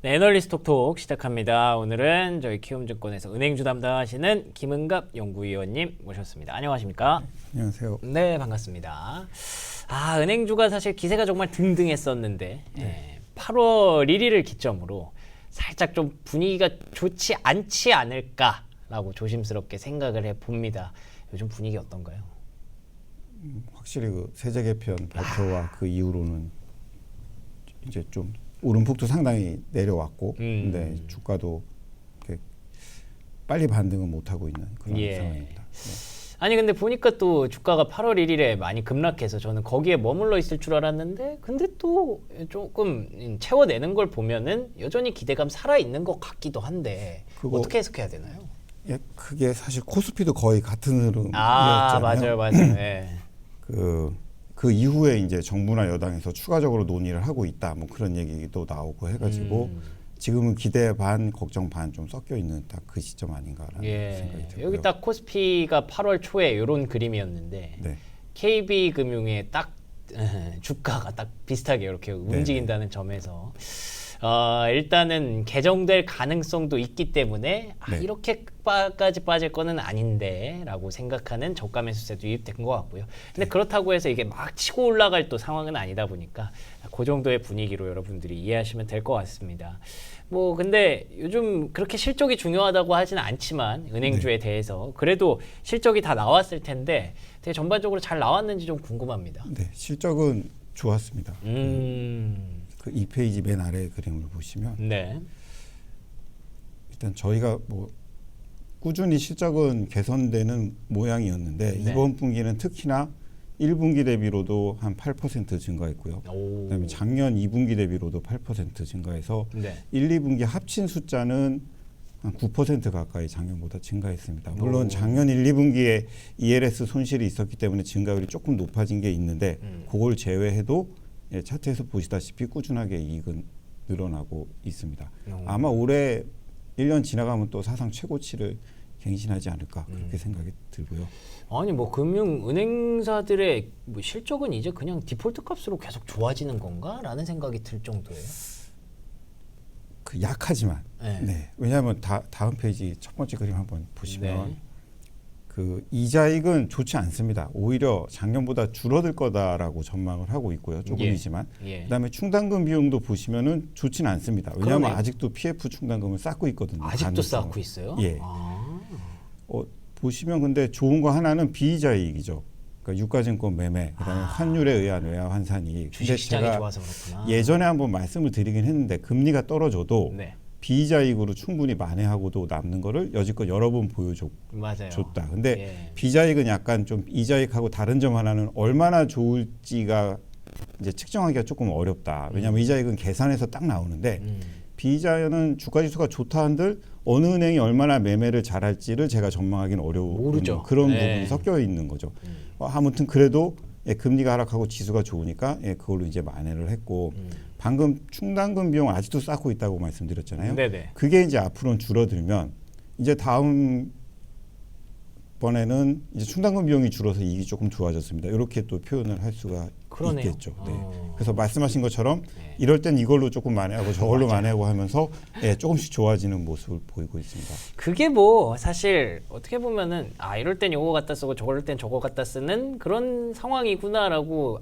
네, 애널리스트 톡톡 시작합니다. 오늘은 저희 키움증권에서 은행주 담당하시는 김은갑 연구위원님 모셨습니다. 안녕하십니까? 안녕하세요. 네, 반갑습니다. 은행주가 사실 기세가 정말 등등했었는데 8월 1일을 기점으로 살짝 좀 분위기가 좋지 않지 않을까라고 조심스럽게 생각을 해봅니다. 요즘 분위기 어떤가요? 확실히 그 세제 개편 발표와 그 이후로는 이제 좀 오름폭도 상당히 내려왔고, 근데 주가도 이렇게 빨리 반등은 못 하고 있는 그런 상황입니다. 네. 아니 근데 보니까 또 주가가 8월 1일에 많이 급락해서 저는 거기에 머물러 있을 줄 알았는데 근데 또 조금 채워내는 걸 보면은 여전히 기대감 살아 있는 것 같기도 한데 어떻게 해석해야 되나요? 예, 그게 사실 코스피도 거의 같은 흐름이었잖아요. 맞아요. 네. 그 이후에 이제 정부나 여당에서 추가적으로 논의를 하고 있다, 뭐 그런 얘기도 나오고 해가지고 지금은 기대 반, 걱정 반 좀 섞여 있는 딱 그 시점 아닌가라는 생각이 들고요. 여기 딱 코스피가 8월 초에 이런 그림이었는데 네. KB금융의 딱 주가가 딱 비슷하게 이렇게 움직인다는 점에서 일단은 개정될 가능성도 있기 때문에 이렇게까지 빠질 거는 아닌데 라고 생각하는 저가 매수세도 유입된 것 같고요. 근데 그렇다고 해서 이게 막 치고 올라갈 또 상황은 아니다 보니까 그 정도의 분위기로 여러분들이 이해하시면 될 것 같습니다. 뭐 근데 요즘 그렇게 실적이 중요하다고 하지는 않지만 은행주에 대해서 그래도 실적이 다 나왔을 텐데 되게 전반적으로 잘 나왔는지 좀 궁금합니다. 네, 실적은 좋았습니다. 그 2페이지 맨 아래 그림을 보시면 일단 저희가 뭐 꾸준히 실적은 개선되는 모양이었는데 이번 분기는 특히나 1분기 대비로도 한 8% 증가했고요. 그다음에 작년 2분기 대비로도 8% 증가해서 1, 2분기 합친 숫자는 한 9% 가까이 작년보다 증가했습니다. 물론 작년 1, 2분기에 ELS 손실이 있었기 때문에 증가율이 조금 높아진 게 있는데 그걸 제외해도 차트에서 보시다시피 꾸준하게 이익은 늘어나고 있습니다. 아마 올해 1년 지나가면 또 사상 최고치를 갱신하지 않을까 그렇게 생각이 들고요. 아니 뭐 은행사들의 뭐 실적은 이제 그냥 디폴트 값으로 계속 좋아지는 건가라는 생각이 들 정도예요. 그 약하지만 네. 왜냐하면 다음 페이지 첫 번째 그림 한번 보시면 그 이자익은 좋지 않습니다. 오히려 작년보다 줄어들 거다라고 전망을 하고 있고요. 조금이지만. 그다음에 충당금 비용도 보시면은 좋지는 않습니다. 왜냐하면 그러네요. 아직도 PF 충당금을 쌓고 있거든요. 아직도 쌓고 있어요? 예. 보시면 근데 좋은 거 하나는 비이자이익이죠. 그러니까 유가증권 매매, 그다음에 환율에 의한 외화 환산이익. 주식시장이 좋아서 그렇구나. 예전에 한번 말씀을 드리긴 했는데 금리가 떨어져도 비이자익으로 충분히 만회하고도 남는 거를 여지껏 여러 번 보여줬다. 근데 비자익은 약간 좀 이자익하고 다른 점 하나는 얼마나 좋을지가 이제 측정하기가 조금 어렵다. 왜냐하면 이자익은 계산해서 딱 나오는데 비자는 주가지수가 좋다 한들 어느 은행이 얼마나 매매를 잘할지를 제가 전망하기는 어려운 모르죠. 그런 부분이 섞여 있는 거죠. 아무튼 그래도 금리가 하락하고 지수가 좋으니까 그걸로 이제 만회를 했고 방금 충당금 비용 아직도 쌓고 있다고 말씀드렸잖아요. 그게 이제 앞으로는 줄어들면 이제 다음 번에는 이제 충당금 비용이 줄어서 이익이 조금 좋아졌습니다. 이렇게 또 표현을 할 수가 있겠죠. 그래서 말씀하신 것처럼 이럴 땐 이걸로 조금 만회하고 저걸로 만회하고 하면서 조금씩 좋아지는 모습을 보이고 있습니다. 그게 뭐 사실 어떻게 보면은 이럴 땐 이거 갖다 쓰고 저럴 땐 저거 갖다 쓰는 그런 상황이구나라고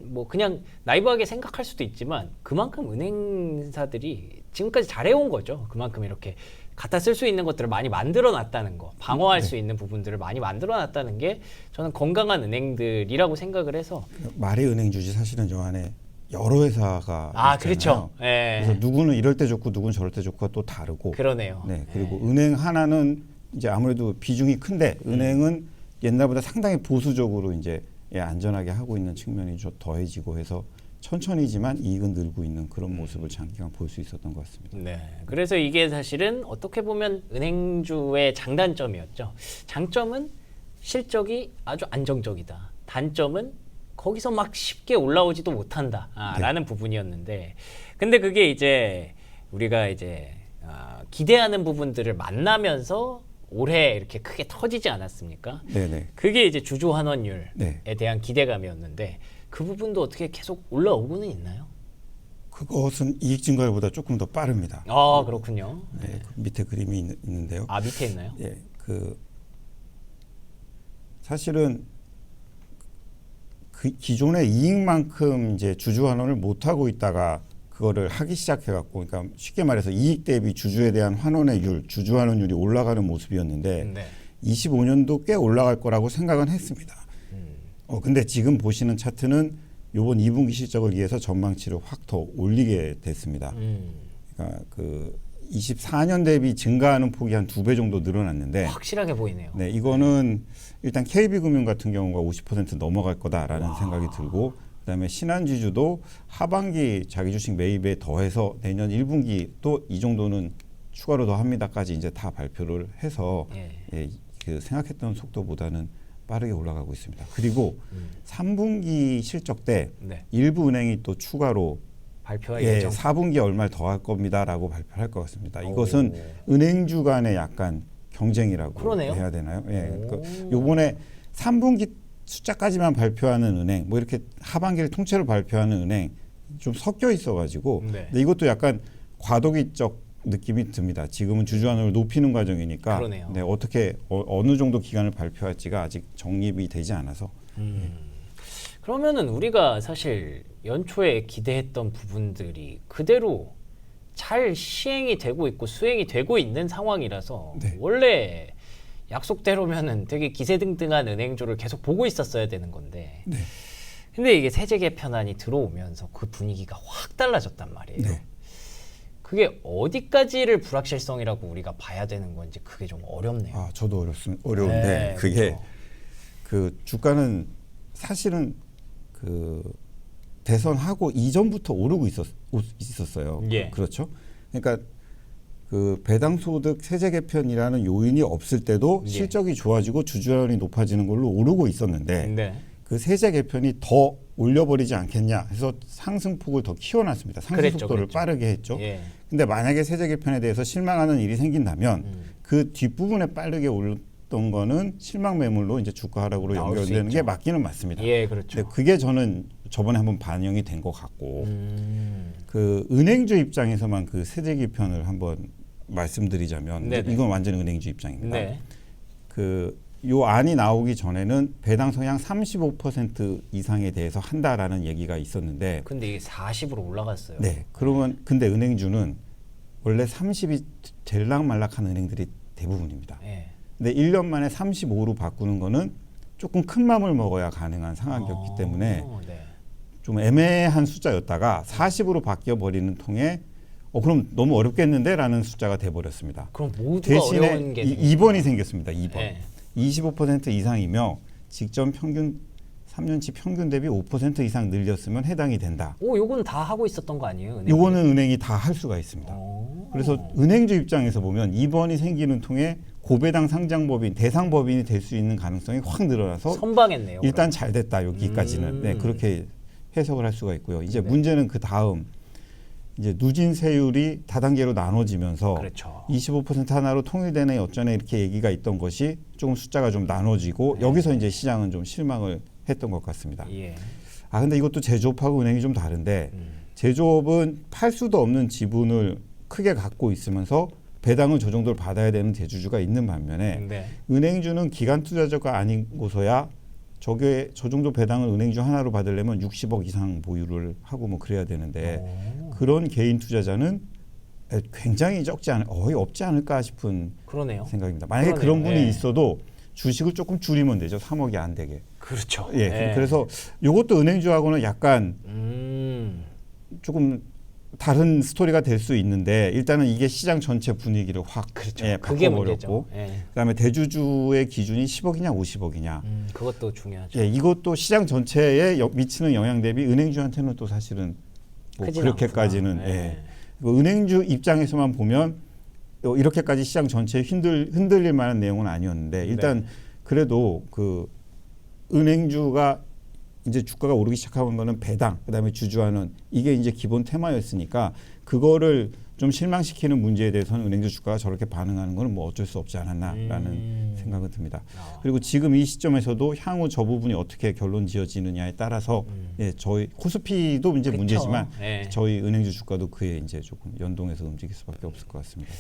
뭐 그냥 나이브하게 생각할 수도 있지만 그만큼 은행사들이 지금까지 잘해온 거죠. 그만큼 이렇게 갖다 쓸 수 있는 것들을 많이 만들어놨다는 거, 방어할 수 있는 부분들을 많이 만들어놨다는 게 저는 건강한 은행들이라고 생각을 해서 말이 은행주지 사실은 저 안에 여러 회사가 있잖아요. 그렇죠. 그래서 누구는 이럴 때 좋고 누구는 저럴 때 좋고가 또 다르고. 그러네요. 그리고 은행 하나는 이제 아무래도 비중이 큰데 은행은 옛날보다 상당히 보수적으로 이제 안전하게 하고 있는 측면이 좀 더해지고 해서 천천히지만 이익은 늘고 있는 그런 모습을 장기간 볼 수 있었던 것 같습니다. 그래서 이게 사실은 어떻게 보면 은행주의 장단점이었죠. 장점은 실적이 아주 안정적이다. 단점은 거기서 막 쉽게 올라오지도 못한다. 라는 부분이었는데, 근데 그게 이제 우리가 이제 기대하는 부분들을 만나면서 올해 이렇게 크게 터지지 않았습니까? 그게 이제 주주 환원율에 대한 기대감이었는데 그 부분도 어떻게 계속 올라오고는 있나요? 그것은 이익 증가율보다 조금 더 빠릅니다. 아, 그렇군요. 네, 그 밑에 그림이 있는데요. 아, 밑에 있나요? 예, 사실은 그 기존의 이익만큼 이제 주주 환원을 못 하고 있다가 그거를 하기 시작해갖고, 그러니까 쉽게 말해서 이익 대비 주주에 대한 환원의 주주 환원율이 올라가는 모습이었는데, 네. 25년도 꽤 올라갈 거라고 생각은 했습니다. 근데 지금 보시는 차트는 이번 2분기 실적을 위해서 전망치를 확 더 올리게 됐습니다. 그러니까 그 24년 대비 증가하는 폭이 한 2배 정도 늘어났는데, 확실하게 보이네요. 네, 이거는 일단 KB금융 같은 경우가 50% 넘어갈 거다라는 생각이 들고, 그다음에 신한지주도 하반기 자기 주식 매입에 더해서 내년 1분기 또 이 정도는 추가로 더 합니다까지 이제 다 발표를 해서 예, 그 생각했던 속도보다는 빠르게 올라가고 있습니다. 그리고 3분기 실적 때 네. 일부 은행이 또 추가로 발표할 예, 예정. 4분기에 얼마를 더 할 겁니다라고 발표할 것 같습니다. 이것은 은행주 간의 약간 경쟁이라고 그러네요. 해야 되나요? 예. 그 요번에 3분기 숫자까지만 발표하는 은행, 뭐 이렇게 하반기를 통째로 발표하는 은행 좀 섞여 있어가지고, 네. 근데 이것도 약간 과도기적 느낌이 듭니다. 지금은 주주환원을 높이는 과정이니까, 그러네요. 네, 어떻게 어느 정도 기간을 발표할지가 아직 정립이 되지 않아서. 그러면은 우리가 사실 연초에 기대했던 부분들이 그대로 잘 시행이 되고 있고 수행이 되고 있는 상황이라서 네. 원래 약속대로면은 되게 기세등등한 은행주를 계속 보고 있었어야 되는 건데, 네. 근데 이게 세제 개편안이 들어오면서 그 분위기가 확 달라졌단 말이에요. 네. 그게 어디까지를 불확실성이라고 우리가 봐야 되는 건지 그게 좀 어렵네요. 아, 저도 어려운데 네, 그게 그렇죠. 그 주가는 사실은 그 대선하고 이전부터 오르고 있었어요. 예. 그렇죠. 그러니까 그 배당 소득 세제 개편이라는 요인이 없을 때도 예. 실적이 좋아지고 주주환원이 높아지는 걸로 오르고 있었는데, 네. 그 세제 개편이 더 올려버리지 않겠냐 해서 상승폭을 더 키워놨습니다. 상승 그랬죠, 속도를 그랬죠. 빠르게 했죠. 예. 근데 만약에 세제 개편에 대해서 실망하는 일이 생긴다면 그 뒷부분에 빠르게 올랐던 거는 실망 매물로 이제 주가 하락으로 나올 수 연결되는 있죠. 게 맞기는 맞습니다. 예, 그렇죠. 근데 그게 저는 저번에 한번 반영이 된 것 같고, 그 은행주 입장에서만 그 세제 개편을 한번 말씀드리자면, 네네. 이건 완전 은행주 입장입니다. 네. 그 요 안이 나오기 전에는 배당 성향 35% 이상에 대해서 한다라는 얘기가 있었는데, 근데 이게 40으로 올라갔어요. 네, 그러면 근데 은행주는 원래 30이 될락말락한 은행들이 대부분입니다. 예. 근데 1년 만에 35로 바꾸는 거는 조금 큰 맘을 먹어야 가능한 상황이었기 때문에 네. 좀 애매한 숫자였다가 40으로 바뀌어 버리는 통에 그럼 너무 어렵겠는데라는 숫자가 돼 버렸습니다. 그럼 모두가 대신에 어려운 게 2번이 생겼습니다. 2번. 네. 25% 이상이며 직전 평균 3년치 평균 대비 5% 이상 늘렸으면 해당이 된다. 요건 다 하고 있었던 거 아니에요? 은행이? 요거는 은행이 다 할 수가 있습니다. 그래서 은행주 입장에서 보면 2번이 생기는 통에 고배당 상장법인, 대상법인이 될 수 있는 가능성이 확 늘어나서 선방했네요. 일단 잘 됐다, 여기까지는. 네, 그렇게 해석을 할 수가 있고요. 이제 네. 문제는 그 다음 이제 누진세율이 다단계로 나눠지면서 그렇죠. 25% 하나로 통일되네 어쩌네 이렇게 얘기가 있던 것이 조금 숫자가 좀 나눠지고, 네. 여기서 이제 시장은 좀 실망을 했던 것 같습니다. 예. 근데 이것도 제조업하고 은행이 좀 다른데, 제조업은 팔 수도 없는 지분을 크게 갖고 있으면서 배당을 저 정도를 받아야 되는 대주주가 있는 반면에, 네. 은행주는 기관 투자자가 아니고서야 저 정도 배당을 은행주 하나로 받으려면 60억 이상 보유를 하고 뭐 그래야 되는데, 그런 개인 투자자는 굉장히 거의 없지 않을까 싶은 그러네요. 생각입니다. 만약에 그러네요. 그런 분이 예. 있어도 주식을 조금 줄이면 되죠. 3억이 안 되게. 그렇죠. 예. 그래서 이것도 은행주하고는 약간 조금 다른 스토리가 될 수 있는데, 일단은 이게 시장 전체 분위기를 확 그렇죠. 예, 그게 바꿔버렸고, 문제죠. 예. 그다음에 대주주의 기준이 10억이냐 50억이냐. 그것도 중요하죠. 예, 이것도 시장 전체에 미치는 영향 대비 은행주한테는 또 사실은 뭐 크진 그렇게까지는 않구나. 예. 그 은행주 입장에서만 보면 이렇게까지 시장 전체에 흔들릴 만한 내용은 아니었는데, 일단 네. 그래도 그 은행주가 이제 주가가 오르기 시작한 거는 배당, 그다음에 주주환원, 이게 이제 기본 테마였으니까 그거를 좀 실망시키는 문제에 대해서는 은행주 주가가 저렇게 반응하는 것은 뭐 어쩔 수 없지 않았나라는 생각은 듭니다. 그리고 지금 이 시점에서도 향후 저 부분이 어떻게 결론 지어지느냐에 따라서 예, 저희 코스피도 이제 그쵸. 문제지만 예. 저희 은행주 주가도 그에 이제 조금 연동해서 움직일 수밖에 없을 것 같습니다.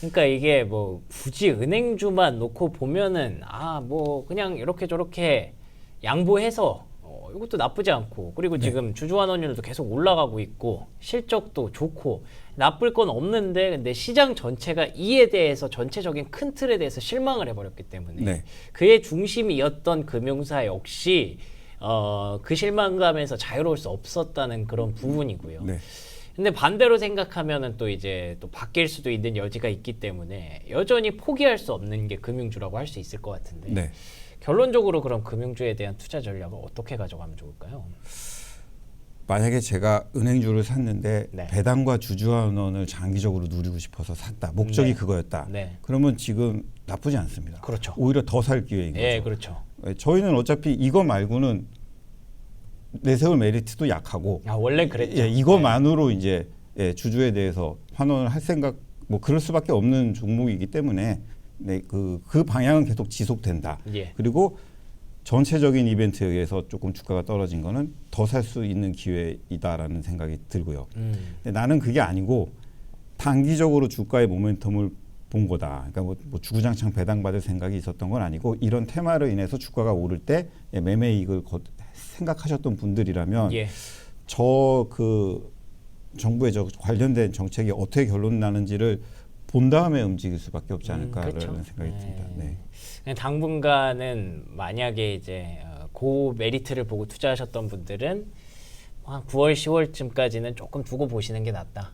그러니까 이게 뭐 굳이 은행주만 놓고 보면은 뭐 그냥 이렇게 저렇게 양보해서 이것도 나쁘지 않고 그리고 지금 주주환원율도 계속 올라가고 있고 실적도 좋고 나쁠 건 없는데 근데 시장 전체가 이에 대해서 전체적인 큰 틀에 대해서 실망을 해버렸기 때문에 그의 중심이었던 금융사 역시 그 실망감에서 자유로울 수 없었다는 그런 부분이고요. 근데 반대로 생각하면은 또 이제 또 바뀔 수도 있는 여지가 있기 때문에 여전히 포기할 수 없는 게 금융주라고 할 수 있을 것 같은데 결론적으로 그럼 금융주에 대한 투자 전략을 어떻게 가져가면 좋을까요? 만약에 제가 은행주를 샀는데 네. 배당과 주주환원을 장기적으로 누리고 싶어서 샀다. 목적이 네. 그거였다. 네. 그러면 지금 나쁘지 않습니다. 그렇죠. 오히려 더 살 기회인 거죠. 예, 그렇죠. 저희는 어차피 이거 말고는 내세울 메리트도 약하고 원래 그랬죠. 예, 이거만으로 이제 주주에 대해서 환원을 할 생각 뭐 그럴 수밖에 없는 종목이기 때문에 그 방향은 계속 지속된다. 예. 그리고 전체적인 이벤트에 의해서 조금 주가가 떨어진 거는 더 살 수 있는 기회이다라는 생각이 들고요. 근데 나는 그게 아니고 단기적으로 주가의 모멘텀을 본 거다. 그러니까 뭐 주구장창 배당받을 생각이 있었던 건 아니고 이런 테마로 인해서 주가가 오를 때 매매 이익을 생각하셨던 분들이라면 저 그 정부의 저 관련된 정책이 어떻게 결론 나는지를 본 다음에 움직일 수밖에 없지 않을까라는 그렇죠. 생각이 듭니다. 네. 당분간은 만약에 이제 고 메리트를 보고 투자하셨던 분들은 한 9월, 10월쯤까지는 조금 두고 보시는 게 낫다.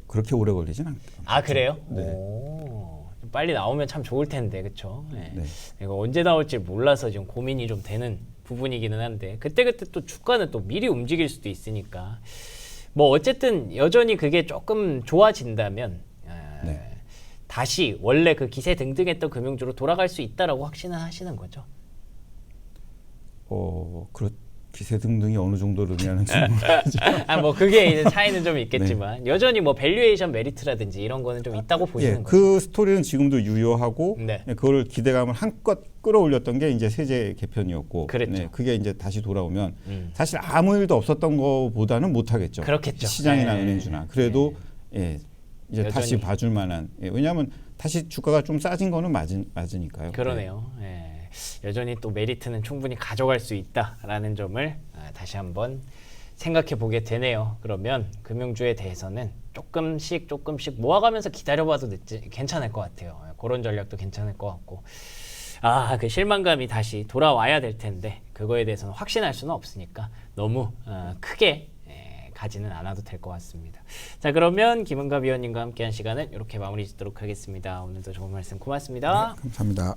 그렇게 오래 걸리진 않겠죠. 그래요? 네. 오, 빨리 나오면 참 좋을 텐데, 그렇죠? 네. 네. 이거 언제 나올지 몰라서 지금 고민이 좀 되는 부분이기는 한데 그때그때 또 주가는 또 미리 움직일 수도 있으니까 뭐 어쨌든 여전히 그게 조금 좋아진다면 다시 원래 그 기세 등등했던 금융주로 돌아갈 수 있다라고 확신을 하시는 거죠? 기세 등등이 어느 정도로 의미하는지 모르겠지만 뭐 그게 이제 차이는 좀 있겠지만 여전히 뭐 밸류에이션 메리트라든지 이런 거는 좀 있다고 보시는 거죠? 그 스토리는 지금도 유효하고 네. 그걸 기대감을 한껏 끌어올렸던 게 이제 세제 개편이었고 그랬죠. 그게 이제 다시 돌아오면 사실 아무 일도 없었던 것보다는 못하겠죠. 그렇겠죠. 시장이나 은행주나 그래도 이제 여전히. 다시 봐줄 만한 왜냐하면 다시 주가가 좀 싸진 거는 맞으니까요. 그러네요. 여전히 또 메리트는 충분히 가져갈 수 있다라는 점을 다시 한번 생각해 보게 되네요. 그러면 금융주에 대해서는 조금씩 모아가면서 기다려봐도 괜찮을 것 같아요. 그런 전략도 괜찮을 것 같고 그 실망감이 다시 돌아와야 될 텐데 그거에 대해서는 확신할 수는 없으니까 너무 크게 가지는 않아도 될 것 같습니다. 자, 그러면 김은갑 위원님과 함께한 시간은 이렇게 마무리 짓도록 하겠습니다. 오늘도 좋은 말씀 고맙습니다. 네, 감사합니다.